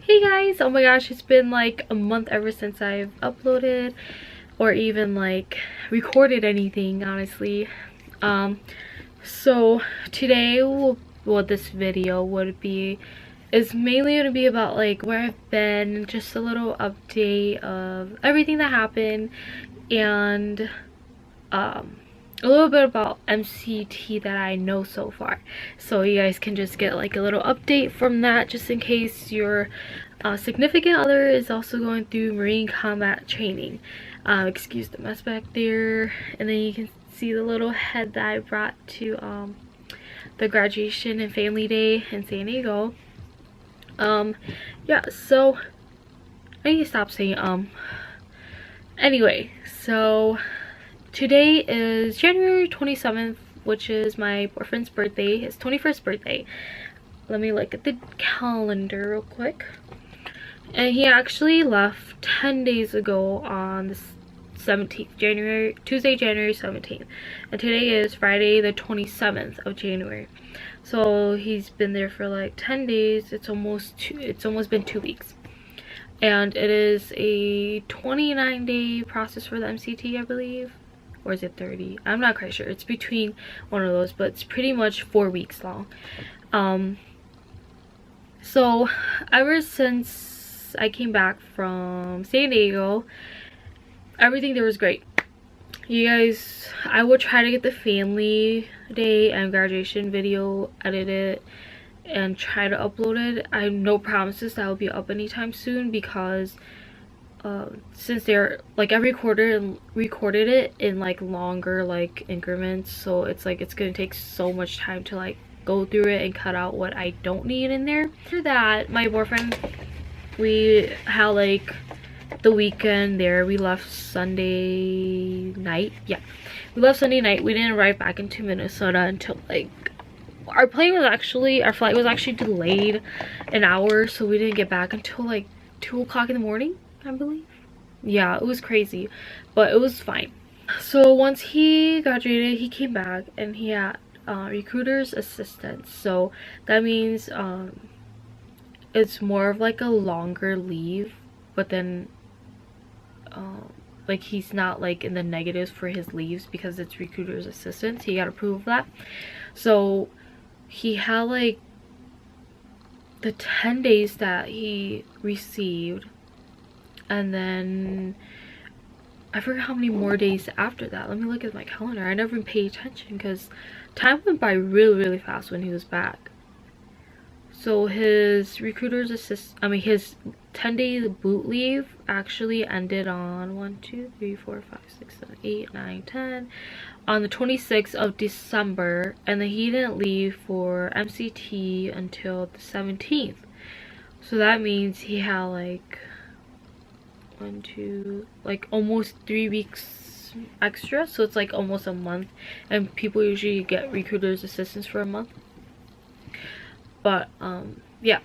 Hey guys, oh my gosh, it's been like a month ever since I've uploaded or even like recorded anything, honestly. So today what this video would be is mainly going to be about like where I've been, just a little update of everything that happened, and a little bit about MCT that I know so far, so you guys can just get like a little update from that, just in case your significant other is also going through Marine combat training. Excuse the mess back there, and then you can see the little head that I brought to the graduation and family day in San Diego. Yeah, so I need to stop saying anyway, so today is January 27th, which is my boyfriend's birthday, his 21st birthday. Let me look at the calendar real quick. And he actually left 10 days ago on the 17th, Tuesday, January 17th. And today is Friday, the 27th of January. So he's been there for like 10 days. It's almost been 2 weeks. And it is a 29-day process for the MCT, I believe. Or is it 30? I'm not quite sure. It's between one of those, but it's pretty much 4 weeks long. So ever since I came back from San Diego, everything there was great. You guys, I will try to get the family day and graduation video edited and try to upload it. I have no promises that will be up anytime soon, because since they're like, I recorded it in like longer like increments, so it's like it's gonna take so much time to like go through it and cut out what I don't need in there. After that, my boyfriend, we had like the weekend there. We left Sunday night. Yeah, we left Sunday night. We didn't arrive back into Minnesota until like our flight was actually delayed an hour, so we didn't get back until like 2 o'clock in the morning, I believe. Yeah, it was crazy, but it was fine. So once he graduated, he came back and he had recruiter's assistance. So that means it's more of like a longer leave, but then like he's not like in the negatives for his leaves because it's recruiter's assistance. He got approval of that. So he had like the 10 days that he received, and then I forgot how many more days after that. Let me look at my calendar. I never paid attention because time went by really fast when he was back. So his recruiter's his 10-day boot leave actually ended on 1, 2, 3, 4, 5, 6, 7, 8, 9, 10 on the 26th of December, and then he didn't leave for MCT until the 17th. So that means he had like 1, 2, like almost 3 weeks extra, so it's like almost a month, and people usually get recruiter's assistance for a month. But yeah,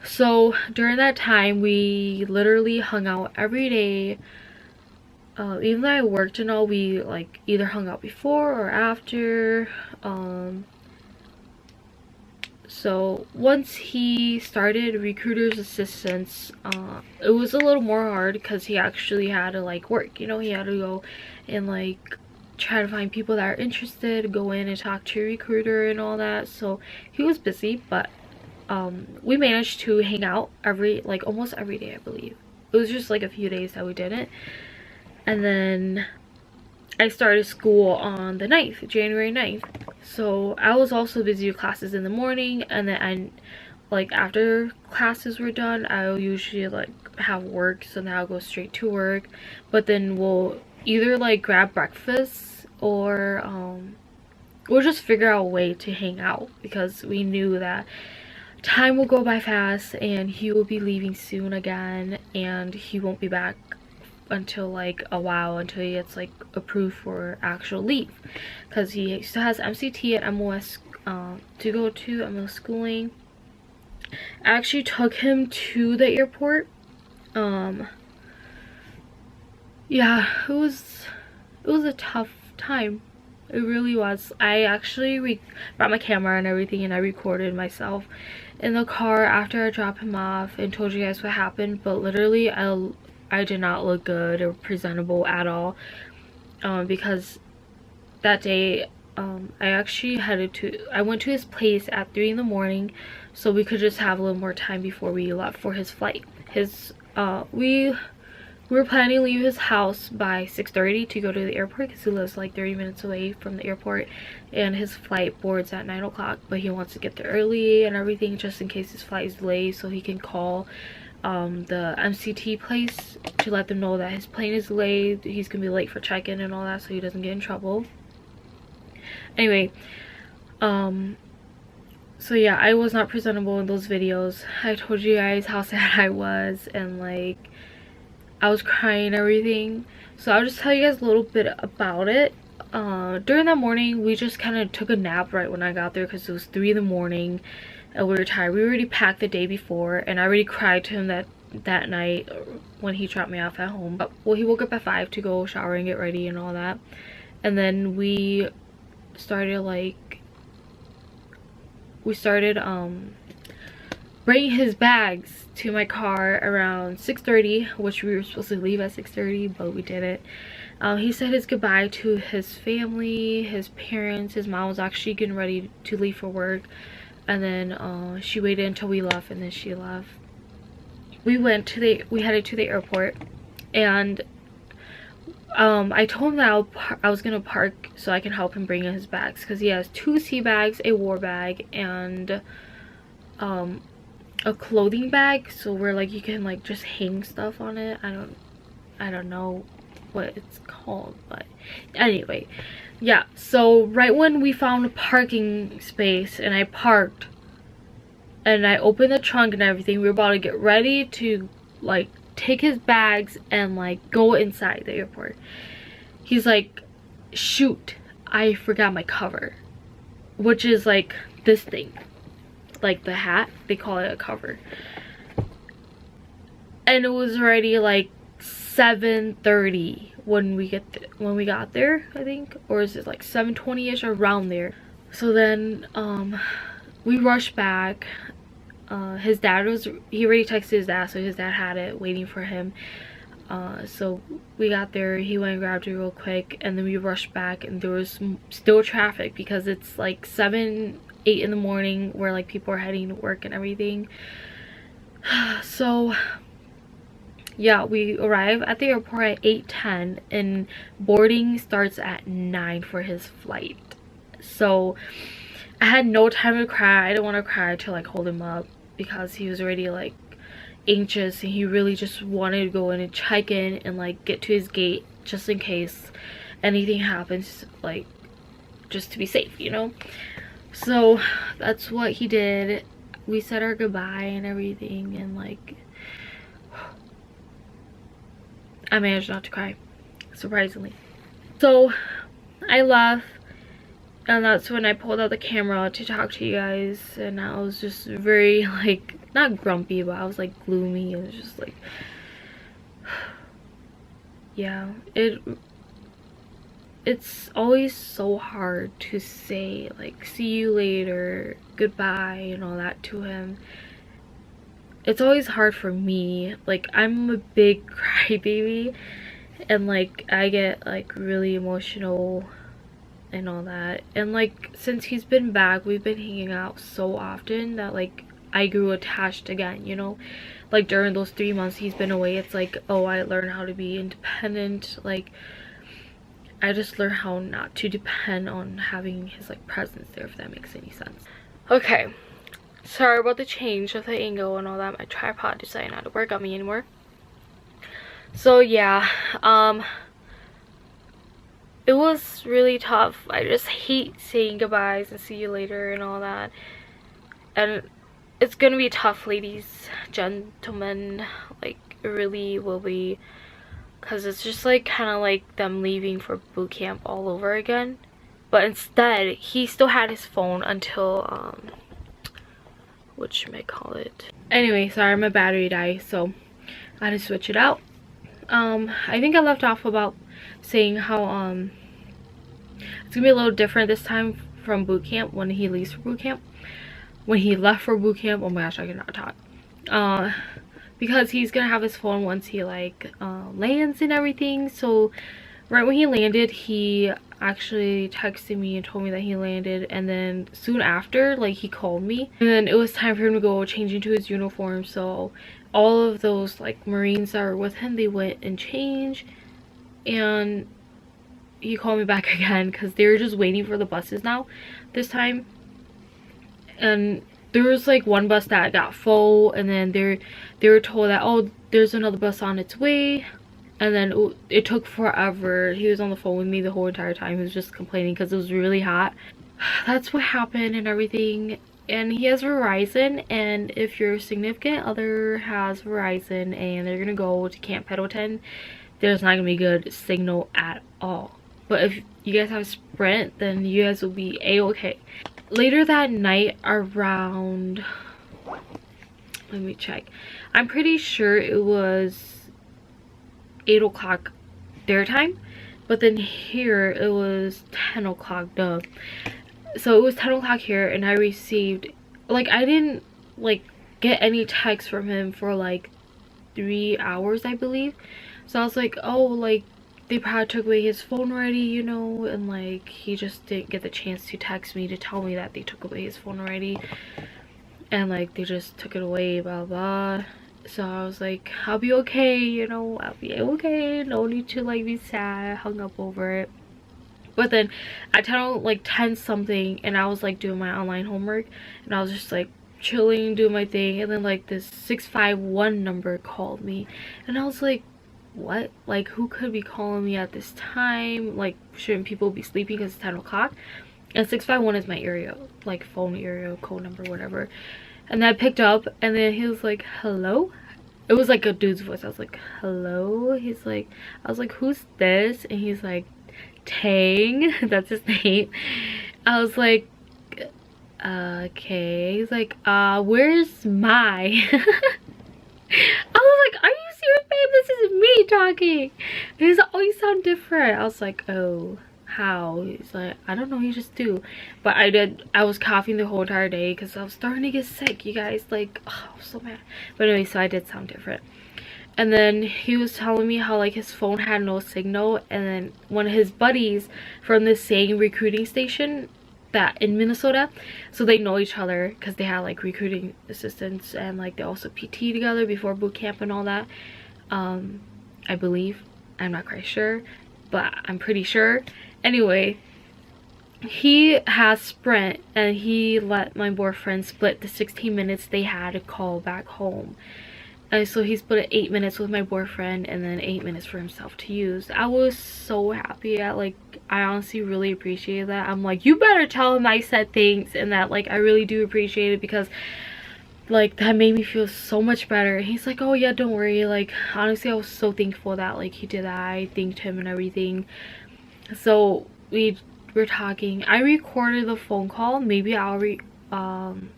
so during that time we literally hung out every day. Even though I worked and all, we like either hung out before or after. So once he started recruiter's assistance, it was a little more hard because he actually had to like work, you know. He had to go and like try to find people that are interested, go in and talk to a recruiter and all that. So he was busy, but we managed to hang out almost every day, I believe. It was just like a few days that we didn't. And then I started school on the 9th, January 9th. So I was also busy with classes in the morning, and then like after classes were done, I'll usually like have work, so now I'll go straight to work. But then we'll either like grab breakfast or we'll just figure out a way to hang out, because we knew that time will go by fast and he will be leaving soon again, and he won't be back until like a while, until he gets like approved for actual leave, because he still has MCT and MOS to go to, MOS schooling. I actually took him to the airport. Yeah, it was a tough time. It really was. I actually brought my camera and everything, and I recorded myself in the car after I dropped him off and told you guys what happened, but literally I did not look good or presentable at all, because that day I actually I went to his place at 3 in the morning so we could just have a little more time before we left for his flight. We were planning to leave his house by 6:30 to go to the airport because he lives like 30 minutes away from the airport, and his flight boards at 9 o'clock, but he wants to get there early and everything just in case his flight is delayed so he can call the MCT place to let them know that his plane is delayed, he's gonna be late for check-in and all that, so he doesn't get in trouble. Anyway, so yeah, I was not presentable in those videos. I told you guys how sad I was, and like I was crying and everything, so I'll just tell you guys a little bit about it. During that morning we just kind of took a nap right when I got there because it was 3 in the morning and we were tired. We already packed the day before and I already cried to him that night when he dropped me off at home. But well, he woke up at 5 to go shower and get ready and all that, and then we started bringing his bags to my car around 6:30, which we were supposed to leave at 6:30, but we didn't. He said his goodbye to his family, his parents. His mom was actually getting ready to leave for work, and then she waited until we left, and then she left. We headed to the airport, and I told him that I was gonna park so I can help him bring in his bags because he has 2 sea bags, a war bag, and a clothing bag, so where like you can like just hang stuff on it. I don't know what it's called, but anyway, yeah. So right when we found a parking space and I parked and I opened the trunk and everything, we were about to get ready to like take his bags and like go inside the airport. He's like, shoot, I forgot my cover, which is like this thing, like the hat, they call it a cover. And it was already like 7:30 when we got there, I think, or is it like 7:20ish, around there. So then we rushed back. His dad he already texted his dad, so his dad had it waiting for him. So we got there, he went and grabbed it real quick, and then we rushed back, and there was still traffic because it's like 8 in the morning where like people are heading to work and everything. So yeah, we arrive at the airport at 8:10 and boarding starts at 9 for his flight. So I had no time to cry. I didn't want to cry to like hold him up because he was already like anxious and he really just wanted to go in and check in and like get to his gate just in case anything happens, like just to be safe, you know. So that's what he did. We said our goodbye and everything, and like I managed not to cry, surprisingly. So I left, and that's when I pulled out the camera to talk to you guys, and I was just very like, not grumpy, but I was like gloomy. It was just like yeah, it's always so hard to say like see you later, goodbye, and all that to him. It's always hard for me. Like, I'm a big crybaby, and like I get like really emotional and all that, and like since he's been back, we've been hanging out so often that like I grew attached again, you know. Like during those 3 months he's been away, it's like, oh, I learned how to be independent. Like I just learned how not to depend on having his like presence there, if that makes any sense. Okay, sorry about the change of the angle and all that. My tripod decided not to work on me anymore. So yeah, it was really tough. I just hate saying goodbyes and see you later and all that, and it's gonna be tough, ladies, gentlemen. Like it really will be, because it's just like kind of like them leaving for boot camp all over again. But instead he still had his phone until what should I call it? Anyway, sorry, my battery died, so I had to switch it out. I think I left off about saying how it's gonna be a little different this time from boot camp, when he leaves for boot camp. when he left for boot camp, oh my gosh, I cannot talk. Because he's gonna have his phone once he like lands and everything. So right when he landed, he actually texted me and told me that he landed, and then soon after, like, he called me, and then it was time for him to go change into his uniform. So all of those like Marines that were with him, they went and changed, and he called me back again because they were just waiting for the buses now this time. And there was like one bus that got full, and then they were told that, oh, there's another bus on its way. And then it took forever. He was on the phone with me the whole entire time. He was just complaining because it was really hot. That's what happened and everything. And he has Verizon, and if your significant other has Verizon and they're gonna go to Camp Pendleton, there's not gonna be good signal at all. But if you guys have Sprint, then you guys will be a-okay. Later that night, around, let me check, I'm pretty sure it was 8 o'clock their time, but then here it was 10 o'clock, duh. So it was 10 o'clock here, and I received, like, I didn't like get any text from him for like 3 hours, I believe. So I was like, oh, like, they probably took away his phone already, you know, and like he just didn't get the chance to text me to tell me that they took away his phone already, and like they just took it away, blah blah. So I was like, I'll be okay, you know, I'll be okay, no need to like be sad, hung up over it. But then at 10 something, and I was like doing my online homework, and I was just like chilling, doing my thing, and then like this 651 number called me, and I was like, what? Like, who could be calling me at this time? Like, shouldn't people be sleeping because it's 10 o'clock? And 651 is my area, like phone area code number, whatever. And then I picked up, and then he was like, hello? It was like a dude's voice. I was like, hello? He's like, I was like, who's this? And he's like, Tang. That's his name. I was like, okay. He's like, where's my? I was like, are you serious, babe? This is me talking. And he's like, oh, you sound different. I was like, oh, how? He's like, I don't know, you just do. But I was coughing the whole entire day because I was starting to get sick, you guys. Like, oh, I was so mad. But anyway, so I did sound different. And then he was telling me how like his phone had no signal, and then one of his buddies from the same recruiting station that in Minnesota, so they know each other because they had like recruiting assistants, and like they also PT together before boot camp and all that. I believe, I'm not quite sure, but I'm pretty sure. Anyway, he has Sprint, and he let my boyfriend split the 16 minutes they had to call back home. And so he split it 8 minutes with my boyfriend, and then 8 minutes for himself to use. I was so happy. I honestly really appreciated that. I'm like, you better tell him I said thanks, and that like I really do appreciate it, because like that made me feel so much better. And he's like, oh yeah, don't worry. Like, honestly, I was so thankful that like he did that. I thanked him and everything. So we were talking. I recorded the phone call. Maybe I'll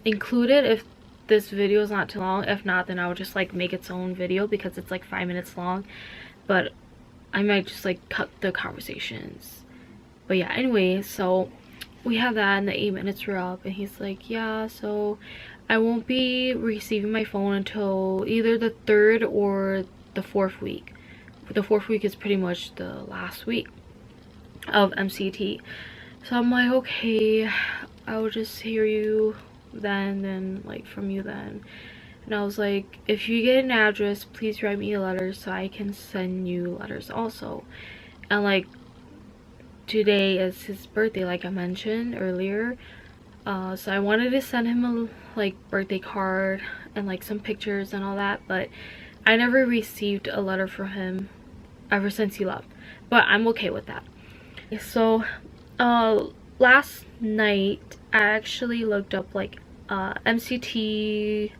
include it if this video is not too long. If not, then I'll just like make its own video because it's like 5 minutes long. But I might just like cut the conversations. But yeah, anyway, so we have that, and the 8 minutes were up, and he's like, yeah, so I won't be receiving my phone until either the 3rd or the 4th week. The 4th week is pretty much the last week of MCT. So I'm like, okay, I'll just hear you then like from you then. And I was like, if you get an address, please write me a letter so I can send you letters also. And like today is his birthday, like I mentioned earlier, so I wanted to send him a like birthday card and like some pictures and all that, but I never received a letter from him ever since he left. But I'm okay with that. So last night I actually looked up like MCT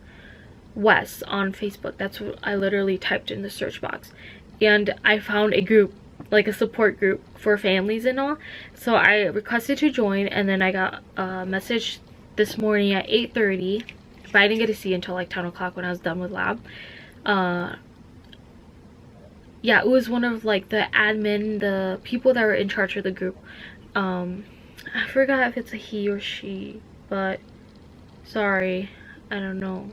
West on Facebook. That's what I literally typed in the search box, and I found a group, like a support group for families and all. So I requested to join, and then I got a message this morning at 8:30, but I didn't get to see until like 10 o'clock when I was done with lab. Yeah, it was one of like the admin, the people that were in charge of the group. I forgot if it's a he or she, but Sorry, I don't know.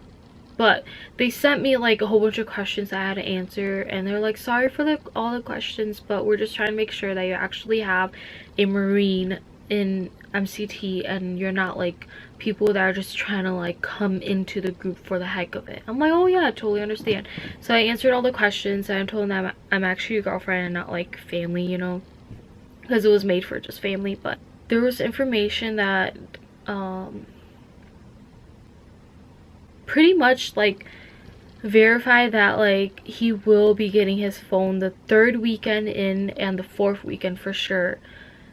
But they sent me like a whole bunch of questions I had to answer, and they're like, sorry for all the questions, but we're just trying to make sure that you actually have a Marine in MCT and you're not like people that are just trying to like come into the group for the heck of it. I'm like, oh yeah, I totally understand. So I answered all the questions and I told them I'm actually your girlfriend and not like family, you know, because it was made for just family. But there was information that pretty much like verify that like he will be getting his phone the 3rd weekend in and the 4th weekend for sure.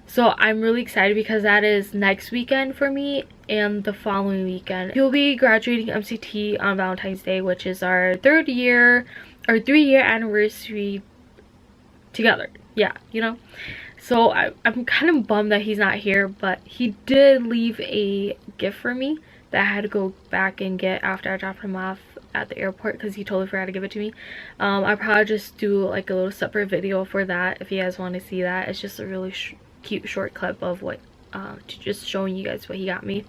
So I'm really excited because that is next weekend for me and the following weekend. He'll be graduating MCT on Valentine's Day, which is our 3-year anniversary together. Yeah, you know. So I'm kind of bummed that he's not here, but he did leave a gift for me that I had to go back and get after I dropped him off at the airport because he totally forgot to give it to me. I'll probably just do like a little separate video for that if you guys want to see that. It's just a really cute short clip of what just showing you guys what he got me.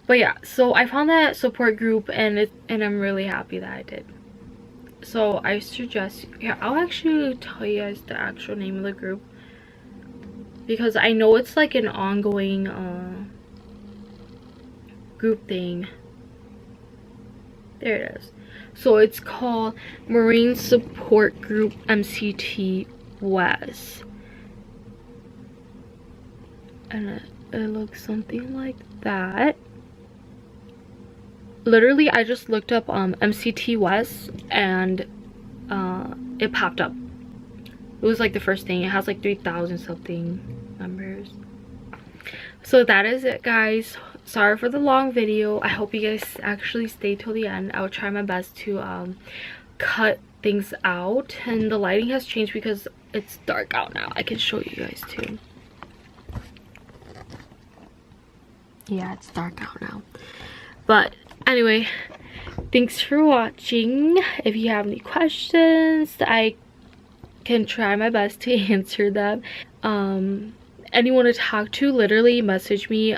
But yeah, so I found that support group and I'm really happy that I did. So I suggest, yeah, I'll actually tell you guys the actual name of the group because I know it's like an ongoing group thing. There it is. So it's called Marine Support Group MCT West, and it looks something like that. Literally, I just looked up MCT West and it popped up. It was like the first thing. It has like 3,000 something members. So that is it, guys. Sorry for the long video. I hope you guys actually stay till the end. I will try my best to cut things out, and the lighting has changed because it's dark out now. I can show you guys too. Yeah, it's dark out now. But anyway, thanks for watching. If you have any questions, I can try my best to answer them. Anyone to talk to, literally message me.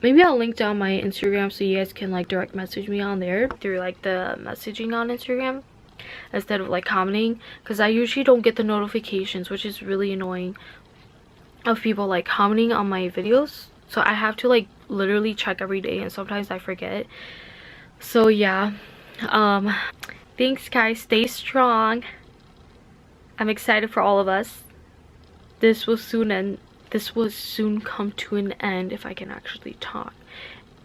Maybe I'll link down my Instagram so you guys can like direct message me on there through like the messaging on Instagram instead of like commenting, because I usually don't get the notifications, which is really annoying, of people like commenting on my videos. So I have to like literally check every day, and sometimes I forget. So yeah, thanks guys, stay strong. I'm excited for all of us. This will soon come to an end, if I can actually talk,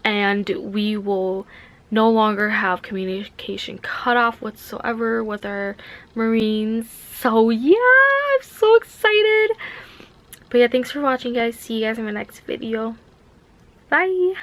and we will no longer have communication cut off whatsoever with our Marines. So yeah, I'm so excited. But yeah, thanks for watching guys. See you guys in my next video. Bye.